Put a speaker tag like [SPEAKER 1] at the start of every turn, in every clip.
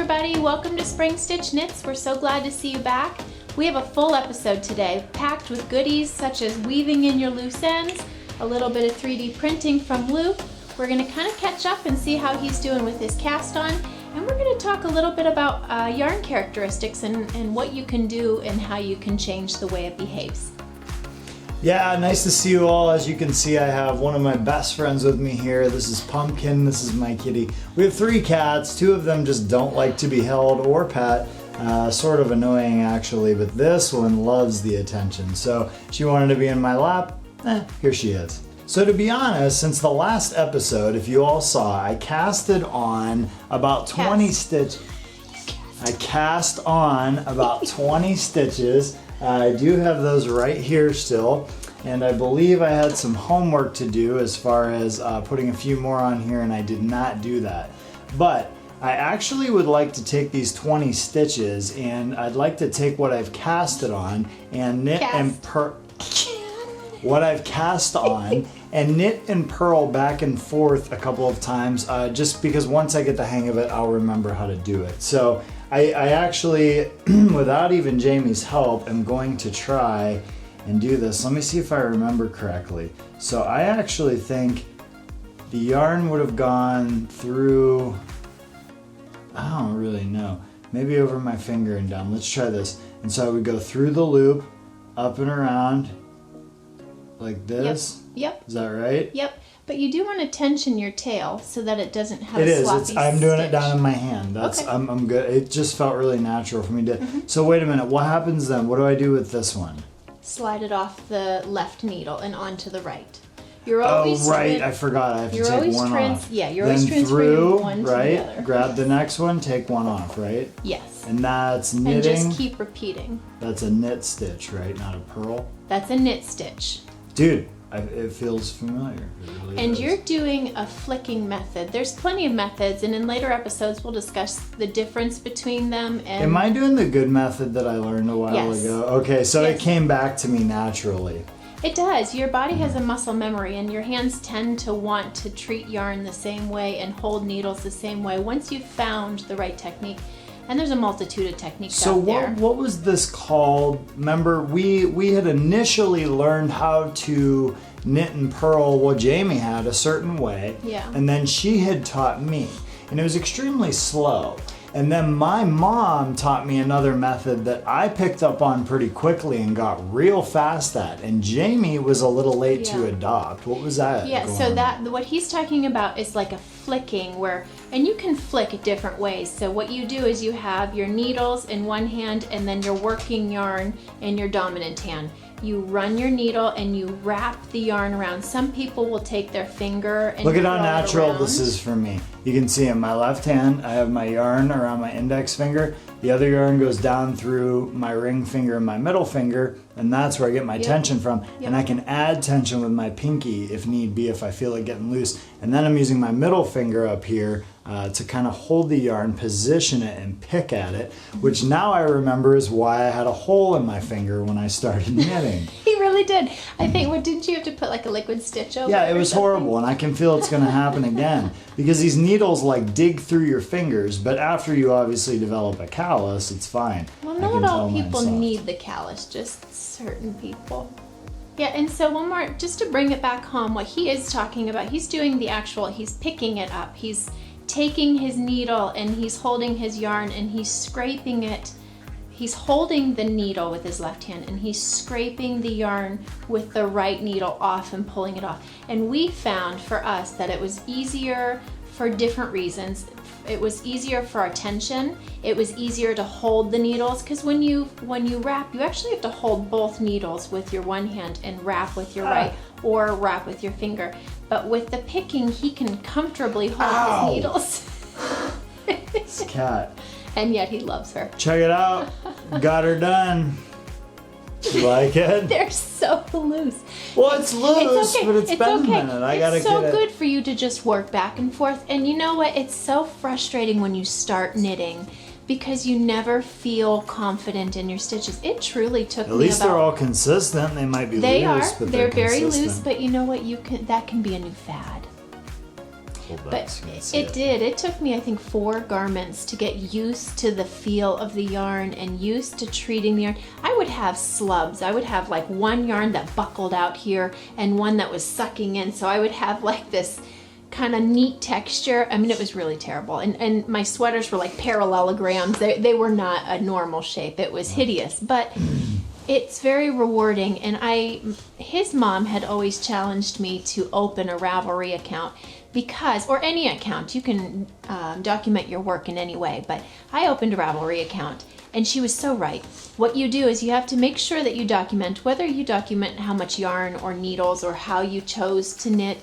[SPEAKER 1] everybody, welcome to Spring Stitch Knits. We're so glad to see you back. We have a full episode today, packed with goodies such as weaving in your loose ends, a little bit of 3D printing from Luke. We're going to kind of catch up and see how he's doing with his cast on, and we're going to talk a little bit about yarn characteristics and what you can do and how you can change the way it behaves.
[SPEAKER 2] Yeah, nice to see you all. As you can see, I have one of my best friends with me here. This is Pumpkin, this is my kitty. We have 3 cats, 2 of them just don't like to be held or pet. Sort of annoying actually, but this one loves the attention. So she wanted to be in my lap, here she is. So to be honest, since the last episode, if you all saw, I casted on about 20 stitches. I cast on about 20 stitches. I do have those right here still, and I believe I had some homework to do as far as putting a few more on here, and I did not do that. But I actually would like to take these 20 stitches, and I'd like to take what I've casted on and knit what I've cast on and knit and purl back and forth a couple of times, just because once I get the hang of it, I'll remember how to do it. So I actually, without even Jamie's help, am going to try and do this. Let me see if I remember correctly. So I actually think the yarn would have gone through, I don't really know, maybe over my finger and down. Let's try this. And so I would go through the loop, up and around, like this.
[SPEAKER 1] Yep.
[SPEAKER 2] Is that right?
[SPEAKER 1] Yep. But you do want to tension your tail so that it doesn't have
[SPEAKER 2] it
[SPEAKER 1] a
[SPEAKER 2] is.
[SPEAKER 1] sloppy
[SPEAKER 2] I'm doing
[SPEAKER 1] stitch.
[SPEAKER 2] it down in my hand. That's
[SPEAKER 1] okay.
[SPEAKER 2] I'm good. It just felt really natural for me to. So wait a minute. What happens then? What do I do with this one?
[SPEAKER 1] Slide it off the left needle and onto the right. You're always
[SPEAKER 2] I forgot. I have to take one off.
[SPEAKER 1] Yeah, you're
[SPEAKER 2] then
[SPEAKER 1] always transferring
[SPEAKER 2] through,
[SPEAKER 1] one to
[SPEAKER 2] right?
[SPEAKER 1] the other.
[SPEAKER 2] Grab the next one. Take one off, right?
[SPEAKER 1] Yes.
[SPEAKER 2] And that's knitting.
[SPEAKER 1] And just keep repeating.
[SPEAKER 2] That's a knit stitch, right? Not a purl.
[SPEAKER 1] That's a knit stitch.
[SPEAKER 2] Dude. It feels familiar. It really
[SPEAKER 1] and
[SPEAKER 2] does.
[SPEAKER 1] You're doing a flicking method. There's plenty of methods, and in later episodes we'll discuss the difference between them. And
[SPEAKER 2] am I doing the good method that I learned a while ago? Okay, so it came back to me naturally.
[SPEAKER 1] It does. Your body has a muscle memory, and your hands tend to want to treat yarn the same way and hold needles the same way once you've found the right technique. And there's a multitude of techniques out there.
[SPEAKER 2] So what was this called? Remember, we had initially learned how to knit and purl, well, Jamie had a certain way.
[SPEAKER 1] Yeah.
[SPEAKER 2] And then she had taught me. And it was extremely slow. And then my mom taught me another method that I picked up on pretty quickly and got real fast at. And Jamie was a little late to adopt. What was that?
[SPEAKER 1] Yeah, so what he's talking about is like a flicking where, and you can flick different ways. So what you do is you have your needles in one hand and then your working yarn in your dominant hand. You run your needle and you wrap the yarn around. Some people will take their finger and
[SPEAKER 2] look at how
[SPEAKER 1] roll
[SPEAKER 2] natural
[SPEAKER 1] it
[SPEAKER 2] this is for me. You can see in my left hand, I have my yarn around my index finger. The other yarn goes down through my ring finger and my middle finger, and that's where I get my tension from. And I can add tension with my pinky if need be, if I feel it getting loose. And then I'm using my middle finger up here to kind of hold the yarn, position it, and pick at it, which now I remember is why I had a hole in my finger when I started knitting.
[SPEAKER 1] He really did. I think, didn't you have to put like a liquid stitch over it?
[SPEAKER 2] Yeah, it was horrible, and I can feel it's going to happen again because these needles like dig through your fingers, but after you obviously develop a callus, it's fine.
[SPEAKER 1] Well, not all people need the callus, just certain people. Yeah, and so one more, just to bring it back home, what he is talking about, he's doing the actual, he's picking it up. He's taking his needle and he's holding his yarn and he's scraping it. He's holding the needle with his left hand and he's scraping the yarn with the right needle off and pulling it off. And we found for us that it was easier for different reasons. It was easier for our tension. It was easier to hold the needles because when you wrap, you actually have to hold both needles with your one hand and wrap with your right or wrap with your finger. But with the picking, he can comfortably hold his needles.
[SPEAKER 2] This cat.
[SPEAKER 1] And yet he loves her.
[SPEAKER 2] Check it out. Got her done. You like it?
[SPEAKER 1] They're so loose.
[SPEAKER 2] Well, it's loose,
[SPEAKER 1] okay.
[SPEAKER 2] but it's been a minute. I gotta
[SPEAKER 1] It's so
[SPEAKER 2] get it.
[SPEAKER 1] good for you to just work back and forth. And you know what? It's so frustrating when you start knitting because you never feel confident in your stitches. It truly took me
[SPEAKER 2] At least
[SPEAKER 1] about,
[SPEAKER 2] they're all consistent. They might be
[SPEAKER 1] they
[SPEAKER 2] loose,
[SPEAKER 1] are.
[SPEAKER 2] but
[SPEAKER 1] They're
[SPEAKER 2] they're
[SPEAKER 1] very
[SPEAKER 2] consistent.
[SPEAKER 1] loose, but you know what? That can be a new fad.
[SPEAKER 2] Hold that
[SPEAKER 1] But
[SPEAKER 2] so you can see
[SPEAKER 1] it did. It took me, I think, 4 garments to get used to the feel of the yarn and used to treating the yarn. I would have slubs. I would have like one yarn that buckled out here and one that was sucking in. So I would have like this kind of neat texture. I mean, it was really terrible. And my sweaters were like parallelograms. They were not a normal shape. It was hideous. But it's very rewarding, and his mom had always challenged me to open a Ravelry account because, or any account, you can document your work in any way, but I opened a Ravelry account, and she was so right. What you do is you have to make sure that you document, whether you document how much yarn or needles or how you chose to knit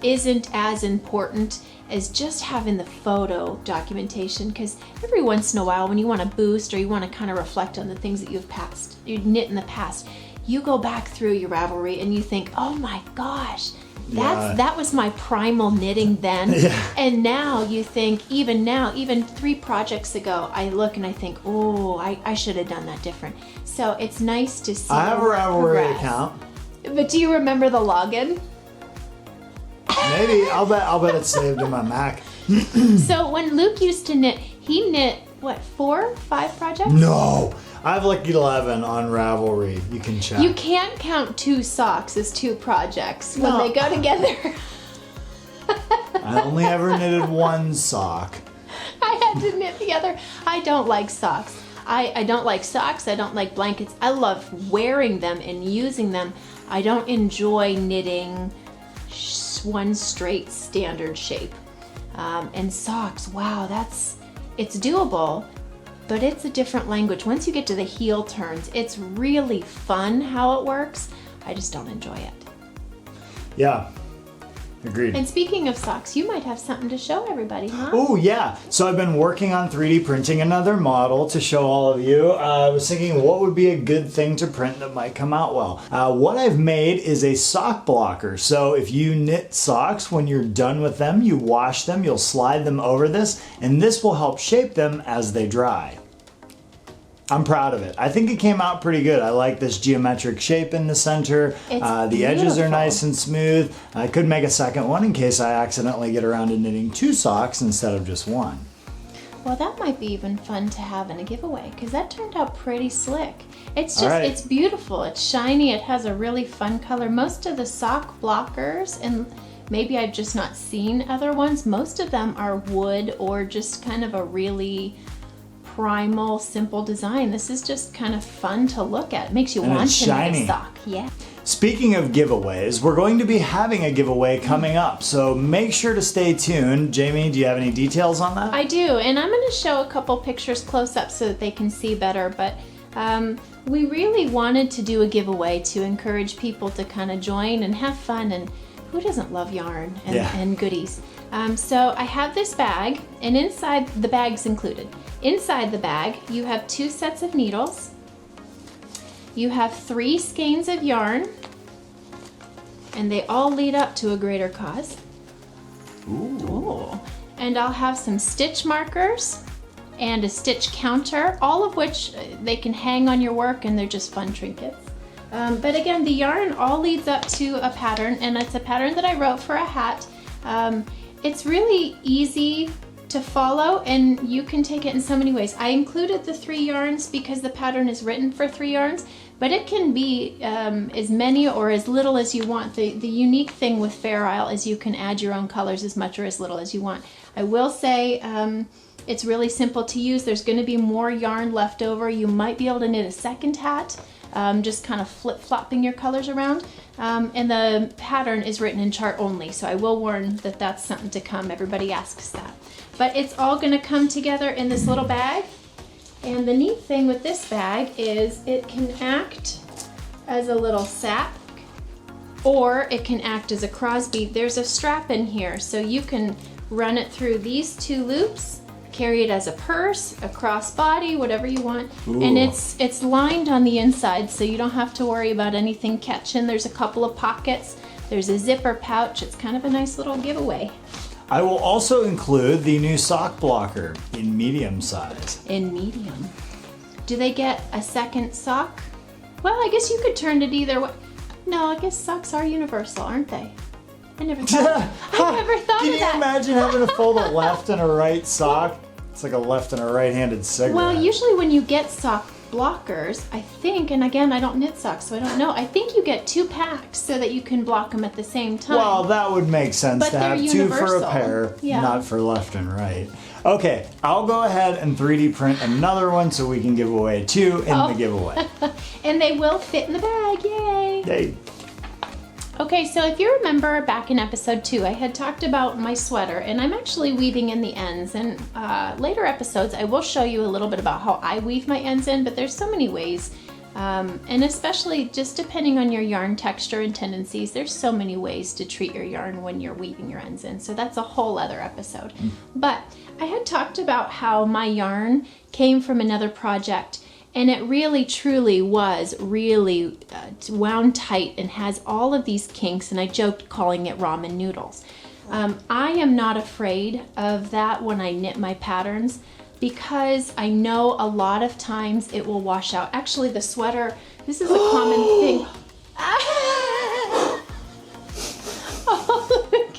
[SPEAKER 1] isn't as important as just having the photo documentation, because every once in a while when you want to boost or you want to kind of reflect on the things that you've knit in the past, you go back through your Ravelry and you think, oh my gosh, that was my primal knitting then. And now you think, even 3 projects ago, I look and I think, oh, I should have done that different. So it's nice to see.
[SPEAKER 2] I have a Ravelry account.
[SPEAKER 1] But do you remember the login?
[SPEAKER 2] Maybe. I'll bet it's saved in my Mac.
[SPEAKER 1] So when Luke used to knit, he knit, what, 4, 5 projects?
[SPEAKER 2] No. I have like 11 on Ravelry. You can check.
[SPEAKER 1] You can't count 2 socks as 2 projects when they go together.
[SPEAKER 2] I only ever knitted 1 sock.
[SPEAKER 1] I had to knit the other. I don't like socks. I don't like socks. I don't like blankets. I love wearing them and using them. I don't enjoy knitting one straight standard shape. And socks, wow, it's doable, but it's a different language. Once you get to the heel turns, it's really fun how it works. I just don't enjoy it.
[SPEAKER 2] Yeah, agreed.
[SPEAKER 1] And speaking of socks, you might have something to show everybody, huh?
[SPEAKER 2] Oh yeah, so I've been working on 3D printing another model to show all of you. I was thinking what would be a good thing to print that might come out well. What I've made is a sock blocker. So if you knit socks, when you're done with them, you wash them, you'll slide them over this, and this will help shape them as they dry. I'm proud of it. I think it came out pretty good. I like this geometric shape in the center. The edges are nice and smooth. I could make a second one in case I accidentally get around to knitting 2 socks instead of just 1.
[SPEAKER 1] Well, that might be even fun to have in a giveaway, because that turned out pretty slick. It's just,
[SPEAKER 2] right.
[SPEAKER 1] It's beautiful. It's shiny. It has a really fun color. Most of the sock blockers, and maybe I've just not seen other ones, most of them are wood or just kind of a really primal, simple design. This is just kind of fun to look at. It makes you want to knit a sock. Yeah.
[SPEAKER 2] Speaking of giveaways, we're going to be having a giveaway coming up, so make sure to stay tuned. Jamie, do you have any details on that?
[SPEAKER 1] I do, and I'm going to show a couple pictures close up so that they can see better, but we really wanted to do a giveaway to encourage people to kind of join and have fun, and who doesn't love yarn and goodies? So I have this bag, and inside, the bag's included. Inside the bag, you have 2 sets of needles. You have 3 skeins of yarn, and they all lead up to a greater cause. Ooh. And I'll have some stitch markers and a stitch counter, all of which they can hang on your work, and they're just fun trinkets. But again, the yarn all leads up to a pattern, and it's a pattern that I wrote for a hat. It's really easy to follow, and you can take it in so many ways. I included the 3 yarns because the pattern is written for 3 yarns, but it can be as many or as little as you want. The unique thing with Fair Isle is you can add your own colors as much or as little as you want. I will say it's really simple to use. There's going to be more yarn left over. You might be able to knit a second hat, just kind of flip-flopping your colors around. And the pattern is written in chart only, so I will warn that that's something to come. Everybody asks that. But it's all going to come together in this little bag. And the neat thing with this bag is it can act as a little sack, or it can act as a crosby. There's a strap in here, so you can run it through these 2 loops, carry it as a purse, a crossbody, whatever you want. Ooh. And it's lined on the inside, so you don't have to worry about anything catching. There's a couple of pockets. There's a zipper pouch. It's kind of a nice little giveaway.
[SPEAKER 2] I will also include the new sock blocker in medium size.
[SPEAKER 1] In medium. Do they get a second sock? Well, I guess you could turn it either way. No, I guess socks are universal, aren't they? I never thought
[SPEAKER 2] Can
[SPEAKER 1] of
[SPEAKER 2] you
[SPEAKER 1] that.
[SPEAKER 2] imagine having to fold a left and a right sock? It's like a left and a right-handed cigarette.
[SPEAKER 1] Well, usually when you get sock blockers, I think, and again, I don't knit socks, so I don't know. I think you get 2 packs so that you can block them at the same time.
[SPEAKER 2] Well, that would make sense
[SPEAKER 1] But
[SPEAKER 2] to
[SPEAKER 1] they're
[SPEAKER 2] have 2 for
[SPEAKER 1] universal.
[SPEAKER 2] a pair,
[SPEAKER 1] Yeah.
[SPEAKER 2] not for left and right. Okay, I'll go ahead and 3D print another one so we can give away 2 in the giveaway.
[SPEAKER 1] And they will fit in the bag, yay!
[SPEAKER 2] Yay.
[SPEAKER 1] Okay, so if you remember back in episode 2, I had talked about my sweater, and I'm actually weaving in the ends. And later episodes, I will show you a little bit about how I weave my ends in, but there's so many ways. And especially just depending on your yarn texture and tendencies, there's so many ways to treat your yarn when you're weaving your ends in. So that's a whole other episode. But I had talked about how my yarn came from another project. And it really, truly was really wound tight and has all of these kinks, and I joked calling it ramen noodles. I am not afraid of that when I knit my patterns because I know a lot of times it will wash out. Actually, the sweater, this is a common thing. Oh, look.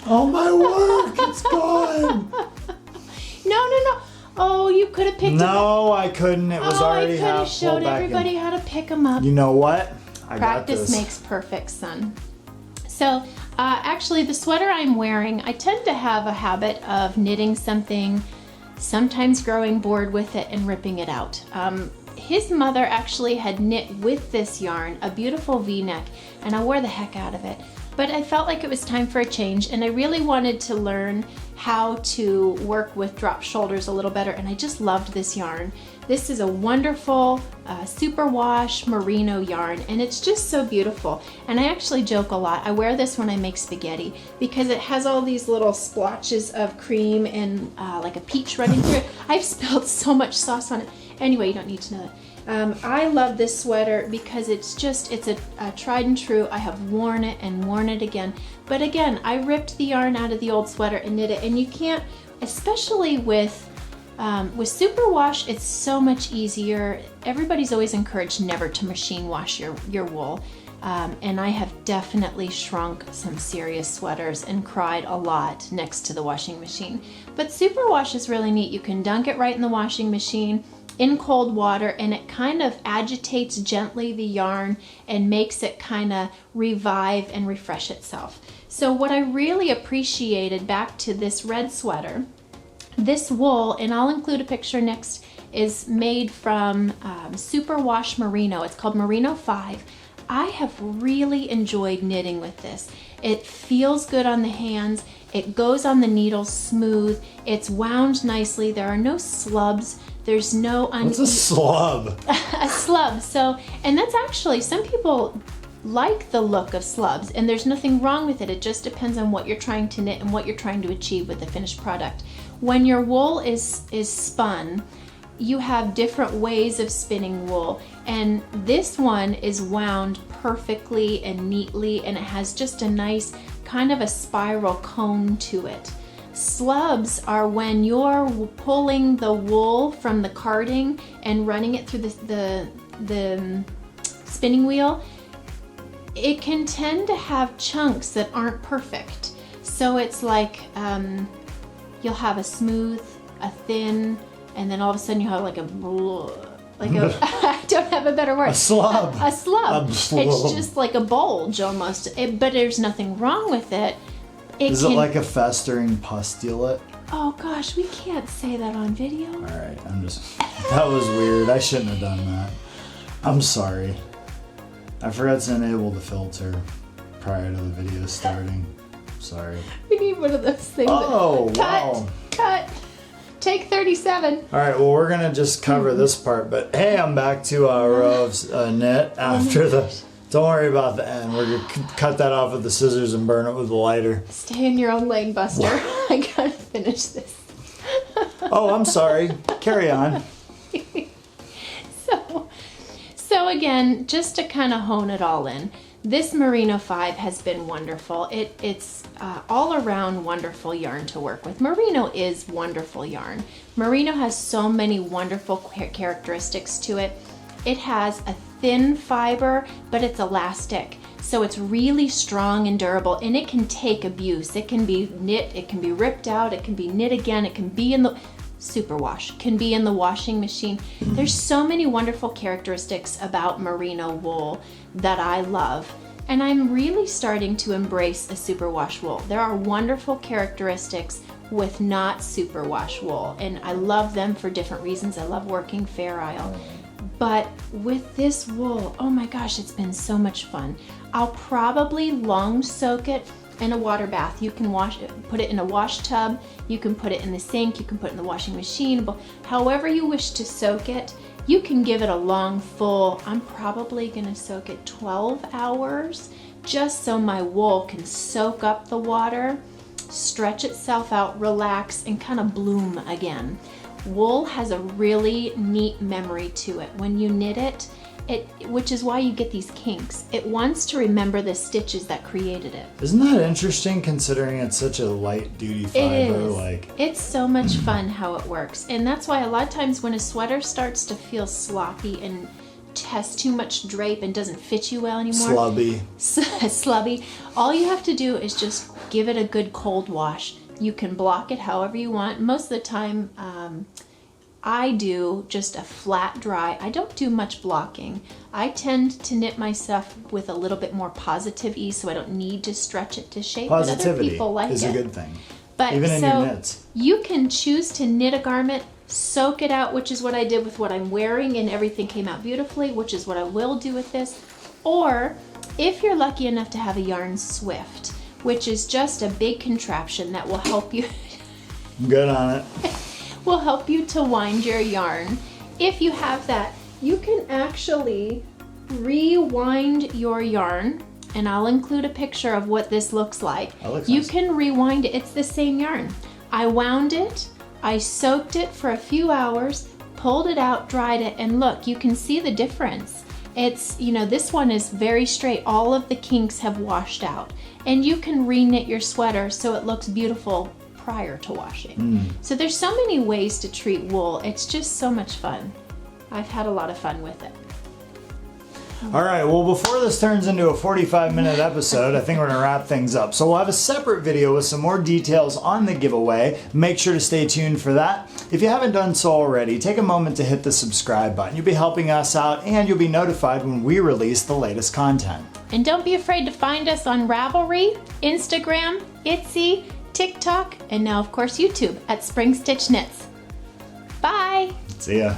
[SPEAKER 2] Oh my word, it's gone.
[SPEAKER 1] No. Oh, you could have picked them up.
[SPEAKER 2] No, I couldn't. It was already
[SPEAKER 1] I could have
[SPEAKER 2] half
[SPEAKER 1] showed
[SPEAKER 2] pulled back
[SPEAKER 1] everybody how to pick them up.
[SPEAKER 2] in. You know what? I got
[SPEAKER 1] Practice
[SPEAKER 2] this.
[SPEAKER 1] makes perfect, son. So, actually, the sweater I'm wearing, I tend to have a habit of knitting something, sometimes growing bored with it and ripping it out. His mother actually had knit with this yarn a beautiful V-neck, and I wore the heck out of it. But I felt like it was time for a change, and I really wanted to learn how to work with drop shoulders a little better, and I just loved this yarn. This is a wonderful superwash merino yarn, and it's just so beautiful. And I actually joke a lot. I wear this when I make spaghetti because it has all these little splotches of cream and like a peach running through it. I've spilled so much sauce on it. Anyway, you don't need to know that. I love this sweater because it's a tried and true. I have worn it and worn it again. But again, I ripped the yarn out of the old sweater and knit it. And you can't, especially with superwash, it's so much easier. Everybody's always encouraged never to machine wash your wool. And I have definitely shrunk some serious sweaters and cried a lot next to the washing machine. But superwash is really neat. You can dunk it right in the washing machine in cold water, and it kind of agitates gently the yarn and makes it kind of revive and refresh itself. So what I really appreciated, back to this red sweater, this wool, and I'll include a picture next, is made from superwash merino. It's called Merino 5. I have really enjoyed knitting with this. It feels good on the hands. It goes on the needle smooth. It's wound nicely. There are no slubs. There's no
[SPEAKER 2] What's a slub?
[SPEAKER 1] a slub. So, and that's actually, some people like the look of slubs, and there's nothing wrong with it. It just depends on what you're trying to knit and what you're trying to achieve with the finished product. When your wool is spun, you have different ways of spinning wool, and this one is wound perfectly and neatly, and it has just a nice kind of a spiral cone to it. Slubs are when you're pulling the wool from the carding and running it through the spinning wheel. It can tend to have chunks that aren't perfect. So it's like you'll have a smooth, a thin, and then all of a sudden you have like a I don't have a better word.
[SPEAKER 2] A slub.
[SPEAKER 1] A slub.
[SPEAKER 2] A slub.
[SPEAKER 1] It's just like a bulge almost. But there's nothing wrong with it.
[SPEAKER 2] Is it like a festering pustulate?
[SPEAKER 1] Oh gosh, we can't say that on video.
[SPEAKER 2] All right, that was weird. I shouldn't have done that. I'm sorry. I forgot to enable the filter prior to the video starting. Sorry.
[SPEAKER 1] We need one of those things.
[SPEAKER 2] Oh,
[SPEAKER 1] cut,
[SPEAKER 2] wow.
[SPEAKER 1] Cut. Take 37.
[SPEAKER 2] All right, well, we're going to just cover this part, but hey, I'm back to row of knit after the... Don't worry about the end. We're going to cut that off with the scissors and burn it with a lighter.
[SPEAKER 1] Stay in your own lane, Buster. I gotta finish this.
[SPEAKER 2] Oh, I'm sorry. Carry on.
[SPEAKER 1] So again, just to kind of hone it all in, this Merino 5 has been wonderful. It's all around wonderful yarn to work with. Merino is wonderful yarn. Merino has so many wonderful characteristics to it. It has a thin fiber, but it's elastic. So it's really strong and durable, and it can take abuse. It can be knit, it can be ripped out, it can be knit again, it can be in the superwash, can be in the washing machine. There's so many wonderful characteristics about merino wool that I love. And I'm really starting to embrace a superwash wool. There are wonderful characteristics with not superwash wool, and I love them for different reasons. I love working Fair Isle. But with this wool, oh my gosh, it's been so much fun. I'll probably long soak it in a water bath. You can wash it, put it in a wash tub, you can put it in the sink, you can put it in the washing machine, however you wish to soak it. You can give it a long full, I'm probably gonna soak it 12 hours, just so my wool can soak up the water, stretch itself out, relax, and kind of bloom again. Wool has a really neat memory to it. When you knit it, which is why you get these kinks, it wants to remember the stitches that created it.
[SPEAKER 2] Isn't that interesting considering it's such a light duty fiber?
[SPEAKER 1] It is. It's so much fun how it works. And that's why a lot of times when a sweater starts to feel sloppy and has too much drape and doesn't fit you well anymore. Slubby. All you have to do is just give it a good cold wash. You can block it however you want. Most of the time, I do just a flat dry. I don't do much blocking. I tend to knit my stuff with a little bit more positive ease, so I don't need to stretch it to shape.
[SPEAKER 2] Positivity
[SPEAKER 1] but other people like
[SPEAKER 2] is
[SPEAKER 1] it.
[SPEAKER 2] a good thing.
[SPEAKER 1] But
[SPEAKER 2] even in your knits.
[SPEAKER 1] You can choose to knit a garment, soak it out, which is what I did with what I'm wearing, and everything came out beautifully, which is what I will do with this. Or if you're lucky enough to have a yarn swift, which is just a big contraption that will help you.
[SPEAKER 2] Good on it.
[SPEAKER 1] Will help you to wind your yarn. If you have that, you can actually rewind your yarn, and I'll include a picture of what this looks like. You can rewind it. It's the same yarn. I wound it, I soaked it for a few hours, pulled it out, dried it, and look, you can see the difference. It's, this one is very straight. All of the kinks have washed out, and you can re-knit your sweater so it looks beautiful prior to washing. So there's so many ways to treat wool. It's just so much fun. I've had a lot of fun with it.
[SPEAKER 2] All right, well, before this turns into a 45-minute episode, I think we're gonna wrap things up. So we'll have a separate video with some more details on the giveaway. Make sure to stay tuned for that. If you haven't done so already, take a moment to hit the subscribe button. You'll be helping us out, and you'll be notified when we release the latest content.
[SPEAKER 1] And don't be afraid to find us on Ravelry, Instagram, Etsy, TikTok, and now, of course, YouTube at Spring Stitch Knits. Bye!
[SPEAKER 2] See ya.